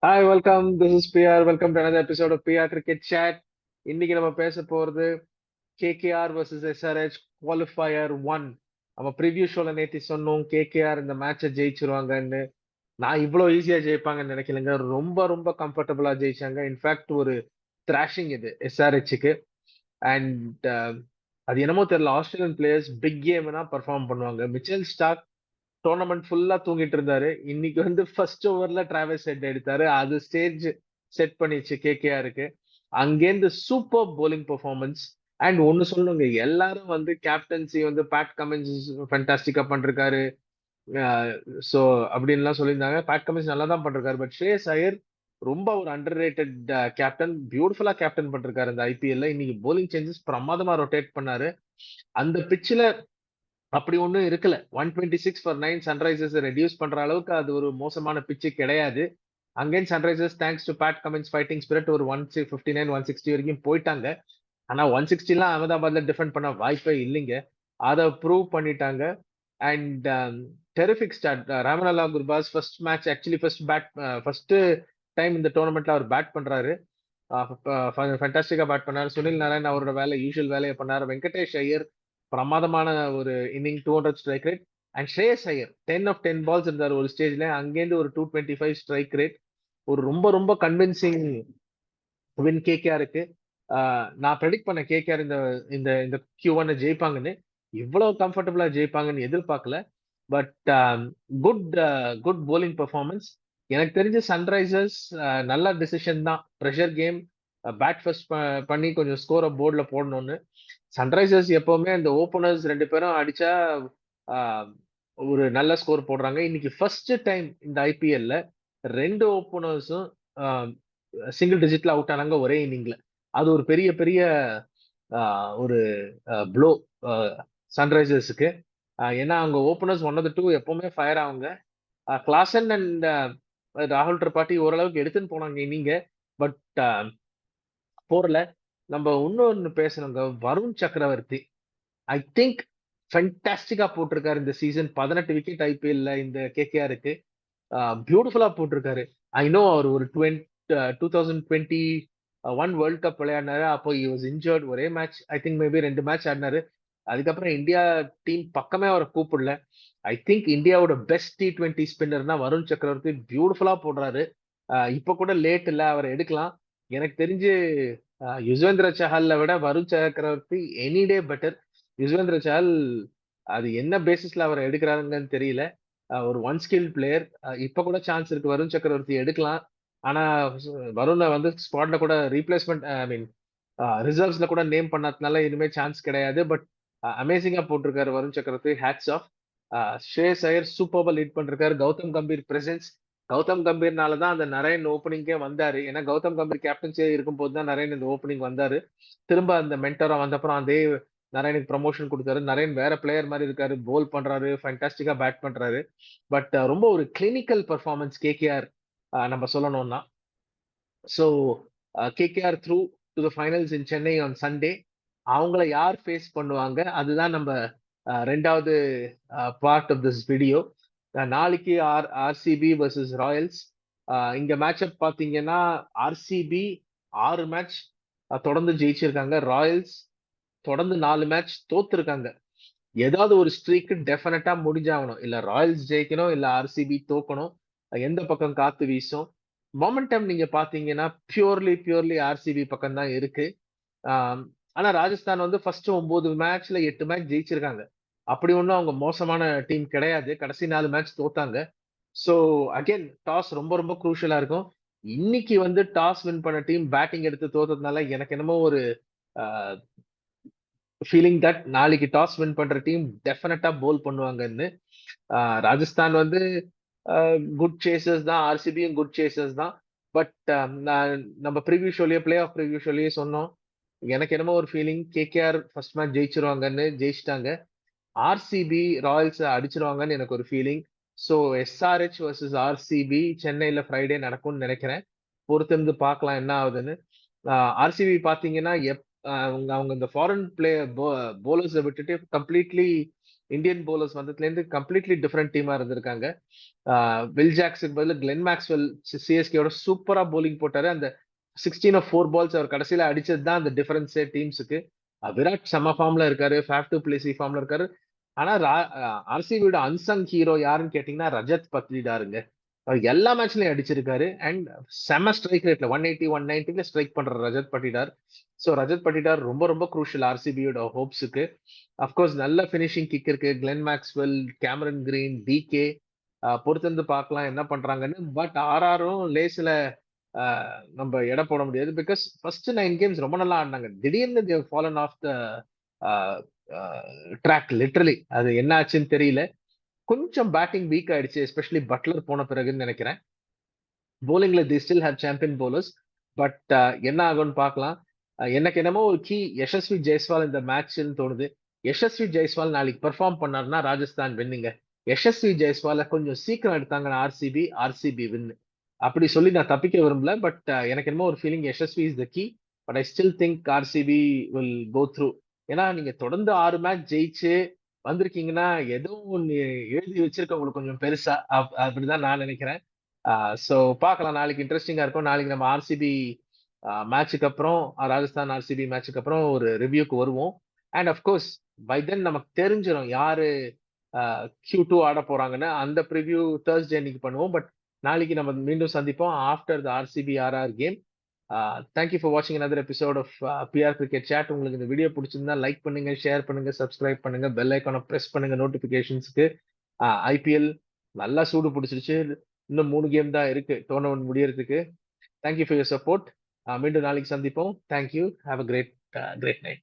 Hi, welcome. This is PR. Welcome to another episode of PR Cricket Chat. இன்னைக்கு நம்ம பேச போறது KKR vs SRH qualifier one. நம்ம preview ஷோல நேத்தி சொன்னோம் கேகேஆர் இந்த மேட்சை ஜெயிச்சிருவாங்கன்னு. நான் இவ்வளவு ஈஸியா ஜெயிப்பாங்கன்னு நினைக்கலங்க. ரொம்ப ரொம்ப கம்ஃபர்டபுளா ஜெயிச்சாங்க. இன்ஃபேக்ட் ஒரு த்ராஷிங் இது SRHக்கு. அண்ட் அது என்னமோ தெரியல, ஆஸ்திரேலியன் பிளேயர்ஸ் பிக் கேம்னா பர்ஃபார்ம் பண்ணுவாங்க. மிச்சல் ஸ்டார்க் டோர்னமெண்ட் ஃபுல்லா தூங்கிட்டு இருந்தாரு. இன்னைக்கு வந்து ஃபர்ஸ்ட் ஓவர்ல டிராவல்ஸ் ஹெட் எடுத்தாரு. அது ஸ்டேஜ் செட் பண்ணிச்சு கேகேஆருக்கு. அங்கேருந்து சூப்பர் bowling பெர்ஃபார்மன்ஸ். அண்ட் ஒன்னு சொல்லணுங்க, எல்லாரும் வந்து கேப்டன்சி வந்து பேட் கமின்ஸ் ஃபேண்டாஸ்டிக்கா பண்றாரு. சோ அப்படின்லாம் சொல்லியிருந்தாங்க. பேட் கமின்ஸ் நல்லா தான் பண்றாரு. பட் ஸ்ரேயஸ் ஐயர் ரொம்ப ஒரு அண்டர் ரேட்டட் கேப்டன். பியூட்டிஃபுல்லா கேப்டன் பண்றாரு இந்த ஐபிஎல்ல. இன்னைக்கு bowling சேஞ்சஸ் பிரமாதமா ரொட்டேட் பண்ணாரு. அந்த பிச்சில் அப்படி ஒண்ணும் இருக்கல. 126 ஃபார் 9 சன்ரைசர்ஸ் ரெடியூஸ் பண்ற அளவுக்கு அது ஒரு மோசமான பிட்ச் கிடையாது. Again Sunrisers thanks to Pat Cummins fighting spirit ஒரு 159 160 வரைக்கும் போயிட்டாங்க. ஆனா 160 அகமதாபாத்ல டிஃபெண்ட் பண்ண வாய்ப்பே இல்லைங்க. அதை ப்ரூவ் பண்ணிட்டாங்க. And terrific start. Rahmanullah Gurbaz first match actually first time இந்த டோர்னமெண்ட்ல அவர் பேட் பண்றாரு. ஃபேண்டாஸ்டிக்கா பேட் பண்ணாரு. சுனில் நாராயண் அவரோட வேலை யூஷுவல் வேலையை பண்ணாரு. வெங்கடேஷ் ஐயர் பிரமாதமான ஒரு inning 200 strike rate. And Shreyas Iyer 10 off 10 balls இருந்தார் ஒரு ஸ்டேஜ்ல. அங்கேருந்து ஒரு 225 ஸ்ட்ரைக் ரேட். ஒரு ரொம்ப ரொம்ப கன்வின்சிங் வின் கேகேஆருக்கு. நான் ப்ரெடிக்ட் பண்ண கேகேஆர் இந்த இந்த இந்த Q1 ஜெயிப்பாங்கன்னு. இவ்வளவு கம்ஃபர்டபுளா ஜெயிப்பாங்கன்னு எதிர்பார்க்கல. But good good bowling performance. எனக்கு தெரிஞ்ச சன்ரைசர்ஸ் நல்ல டிசிஷன் தான். ப்ரெஷர் கேம் பேட் ஃபர்ஸ்ட் பண்ணி கொஞ்சம் ஸ்கோரை போர்ட்ல போடணும்னு. சன்ரைசர்ஸ் எப்பவுமே அந்த ஓப்பனர்ஸ் ரெண்டு பேரும் அடிச்சா ஆஹ், ஒரு நல்ல ஸ்கோர் போடுறாங்க. இன்னைக்கு ஃபர்ஸ்ட் டைம் இந்த ஐபிஎல்ல ரெண்டு ஓப்பனர்ஸும் சிங்கிள் டிஜிட்ல அவுட் ஆனாங்க ஒரே இன்னிங்ல. அது ஒரு பெரிய பெரிய ஒரு ப்ளோ சன்ரைசர்ஸுக்கு. ஏன்னா அவங்க openers one of the two எப்பவுமே ஃபயர் ஆகுங்க. கிளாசன் அண்ட் ராகுல் திரிபாட்டி ஓரளவுக்கு எடுத்துன்னு போனாங்க இன்னிங்க. பட் போர்ல நம்ம இன்னொன்னு பேசணுங்க. வருண் சக்கரவர்த்தி ஐ திங்க் ஃபென்டாஸ்டிக்கா போட்டிருக்காரு இந்த சீசன். 18 விக்கெட் ஐபிஎல்ல இந்த கேகேஆருக்கு. பியூட்டிஃபுல்லா போட்டிருக்காரு. ஐ நோ அவர் ஒரு 2021 வேர்ல்ட் கப் விளையாடினாரு. அப்போ வாஸ் இன்ஜர்ட். ஒரே மேட்ச் ஐ திங்க் மேபி ரெண்டு மேட்ச் ஆடினாரு. அதுக்கப்புறம் இந்தியா டீம் பக்கமே அவரை கூப்பிடல. ஐ திங்க் இந்தியாவோட பெஸ்ட் T20 ஸ்பின்னர்னா வருண் சக்கரவர்த்தி. பியூட்டிஃபுல்லா போடுறாரு. இப்ப கூட லேட் இல்ல, அவரை எடுக்கலாம். எனக்கு தெரிஞ்சு யுஸ்வேந்திர சஹால்ல விட Varun Chakravarthy any day better. Yuzvendra Chahal அது என்ன பேசிஸ்ல அவரை எடுக்கிறாங்கன்னு தெரியல. ஒரு ஒன் ஸ்கில் பிளேயர். இப்ப கூட சான்ஸ் இருக்கு வருண் சக்கரவர்த்தி எடுக்கலாம். ஆனா வருணை வந்து ஸ்குவாட்ல கூட ரீப்ளேஸ்மெண்ட் ஐ மீன் ரிசர்வ்ஸ்ல கூட நேம் பண்ணதுனால இனிமே சான்ஸ் கிடையாது. பட் அமேசிங்கா போட்டிருக்காரு வருண் சக்கரவர்த்தி. Hats off. ஸ்ரேயஸ் ஐயர் சூப்பர்பா லீட் பண்ணிருக்காரு. கௌதம் கம்பீர் பிரசன்ஸ். கௌதம் கம்பீர்னால தான் அந்த நரேன் ஓப்பனிங்கே வந்தாரு. ஏன்னா கௌதம் கம்பீர் கேப்டன்சியே இருக்கும்போது தான் நரேன் இந்த ஓப்பனிங் வந்தாரு. திரும்ப அந்த மென்டரா வந்தப்புறம் அதே நரேனுக்கு ப்ரமோஷன் கொடுத்தாரு. நரேன் வேற பிளேயர் மாதிரி இருக்காரு. போல் பண்றாரு, ஃபேண்டாஸ்டிக்கா பேட் பண்றாரு. பட் ரொம்ப ஒரு கிளினிக்கல் பர்ஃபார்மன்ஸ் கேகேஆர் நம்ம சொல்லணும்னா. So KKR through to the finals in Chennai on Sunday. அவங்கள யார் ஃபேஸ் பண்ணுவாங்க அதுதான் நம்ம ரெண்டாவது பார்ட் ஆஃப் திஸ் வீடியோ. நாளைக்கு ஆர்சிபி வர்சஸ் ராயல்ஸ். இங்க மேட்சப் பாத்தீங்கன்னா ஆர்சிபி 6 மேட்ச் தொடர்ந்து ஜெயிச்சிருக்காங்க. ராயல்ஸ் தொடர்ந்து 4 மேட்ச் தோத்துருக்காங்க. ஏதாவது ஒரு ஸ்ட்ரீக் டெஃபினட்டா முடிஞ்சாகணும். இல்ல ராயல்ஸ் ஜெயிக்கணும், இல்ல ஆர்சிபி தோக்கணும். எந்த பக்கம் காத்து வீசும். மொமெண்டம் நீங்க பாத்தீங்கன்னா பியூர்லி ஆர்சிபி பக்கம் தான் இருக்கு. ஆம், ஆனா ராஜஸ்தான் வந்து ஃபர்ஸ்ட் 9 மேட்ச்ல 8 மேட்ச் ஜெயிச்சிருக்காங்க. அப்படி ஒன்றும் அவங்க மோசமான டீம் கிடையாது. கடைசி 4 மேட்ச் தோத்தாங்க. ஸோ அகைன் டாஸ் ரொம்ப ரொம்ப குரூஷியலா இருக்கும். இன்னைக்கு வந்து டாஸ் வின் பண்ண டீம் பேட்டிங் எடுத்து தோத்ததுனால எனக்கு என்னமோ ஒரு ஃபீலிங் தட் நாளைக்கு டாஸ் வின் பண்ற டீம் டெஃபினட்டா போல் பண்ணுவாங்கன்னு. ராஜஸ்தான் வந்து குட் சேசர்ஸ் தான். ஆர்சிபியும் குட் சேசர்ஸ் தான். பட் நம்ம ப்ரிவியூ ஷோலயே பிளே ஆஃப் ப்ரிவியூ ஷோலயே சொன்னோம். எனக்கு என்னமோ ஒரு ஃபீலிங் கேகேஆர் ஃபர்ஸ்ட் மேட்ச் ஜெயிச்சிருவாங்கன்னு. ஜெயிச்சிட்டாங்க. ஆர்சிபி ராயல்ஸ் அடிச்சிருவாங்கன்னு எனக்கு ஒரு feeling. So SRH versus RCB சென்னையில ஃப்ரைடே நடக்கும்னு நினைக்கிறேன். பொறுத்திருந்து பார்க்கலாம் என்ன ஆகுதுன்னு. ஆர்சிபி பாத்தீங்கன்னா அவங்க அவங்க இந்த ஃபாரின் பிளே போலர்ஸை விட்டுட்டு கம்ப்ளீட்லி இந்தியன் bowlers வந்ததுலேருந்து கம்ப்ளீட்லி டிஃப்ரெண்ட் டீமா இருந்திருக்காங்க. வில் ஜாக்ஸுக்கு பதிலா கிளென் மேக்ஸ்வெல் சிஎஸ்கேயோட சூப்பரா bowling போட்டாரு. அந்த 16 ஆஃப் 4 பால்ஸ் அவர் கடைசியில அடிச்சது தான் அந்த டிஃபரன்ஸே டீம்ஸுக்கு. விராட் செம ஃபார்ம்ல இருக்காரு. ஃபேஃப் டு பிளேசி ஃபார்ம்ல இருக்காரு. ஆனா ஆர்சிபியோட அன்சங் ஹீரோ யாருன்னு கேட்டீங்கன்னா ரஜத் பத்ரிடாருங்க. அவர் எல்லா மேட்ச்லயும் அடிச்சிருக்காரு. அண்ட் செம ஸ்ட்ரைக் ரேட்ல 180 190ல ஸ்ட்ரைக் பண்ற ரஜத் பட்டிடார். ஸோ ரஜத் பட்டிடார் ரொம்ப ரொம்ப குரூஷியல் ஆர்சிபியோட ஹோப்ஸுக்கு. அஃப்கோர்ஸ் நல்ல ஃபினிஷிங் கிக் இருக்கு. Glenn Maxwell, Cameron Green, DK பொறுத்திருந்து பார்க்கலாம் என்ன பண்றாங்கன்னு. பட் ஆர்ஆரும் லேஸ்ல நம்ம எடை போட முடியாது. பிகாஸ் ஃபர்ஸ்ட் 9 கேம்ஸ் ரொம்ப நல்லா ஆடினாங்க. திடீர்னு fallen off the track literally. அது என்ன ஆச்சுன்னு தெரியல. கொஞ்சம் பேட்டிங் வீக் ஆயிடுச்சு. எஸ்பெஷலி பட்லர் போன பிறகுன்னு நினைக்கிறேன். போலிங்ல they still have champion bowlers. But என்ன ஆகும்னு பார்க்கலாம். எனக்கு என்னமோ ஒரு கீ யசஸ்வி ஜெய்ஸ்வால் இந்த மேட்ச்னு தோணுது. யசஸ்வி ஜெய்ஸ்வால் நாளைக்கு பெர்ஃபார்ம் பண்ணாருன்னா ராஜஸ்தான் வின்னுங்க. யசஸ்வி ஜெய்ஸ்வால கொஞ்சம் சீக்கிரம் எடுத்தாங்கன்னா ஆர்சிபி வின்னு. அப்படி சொல்லி நான் தப்பிக்க விரும்பல. பட் எனக்கு என்னமோ ஒரு feeling Yashasvi is the key. But I still think RCB will go through. ஏன்னா நீங்க தொடர்ந்து 6 மேட்ச் ஜெயிச்சு வந்திருக்கீங்கன்னா ஏதோ ஒன்னு எழுதி வச்சிருக்கவங்களுக்கு கொஞ்சம் பெருசா அப்படிதான் நான் நினைக்கிறேன். ஸோ பார்க்கலாம். நாளைக்கு இன்ட்ரெஸ்டிங்கா இருக்கும். நாளைக்கு நம்ம ஆர்சிபி மேட்சுக்கு அப்புறம் ராஜஸ்தான் ஆர்சிபி மேட்சுக்கு அப்புறம் ஒரு ரிவ்யூக்கு வருவோம். அண்ட் அஃப்கோர்ஸ் பை தென் நமக்கு தெரிஞ்சிடும் யாரு Q2 ஆட போறாங்கன்னு. அந்த ப்ரிவ்யூ Thursday அன்னைக்கு பண்ணுவோம். பட் நாளைக்கு நம்ம மீண்டும் சந்திப்போம் after the RCB RR game. Thank you for வாட்சிங் another episode of PR cricket chat. உங்களுக்கு இந்த வீடியோ பிடிச்சிருந்தா லைக் பண்ணுங்க, ஷேர் பண்ணுங்க, சப்ஸ்கிரைப் பண்ணுங்க, பெல் ஐக்கானை பிரஸ் பண்ணுங்க நோட்டிபிகேஷன்ஸ்க்கு. ஐபிஎல் நல்லா சூடு பிடிச்சிருச்சு. இன்னும் 3 கேம் தான் இருக்கு டோர்னமெண்ட் முடியறதுக்கு. Thank you for your support. மீண்டும் நாளைக்கு சந்திப்போம். Thank you. Have a great night.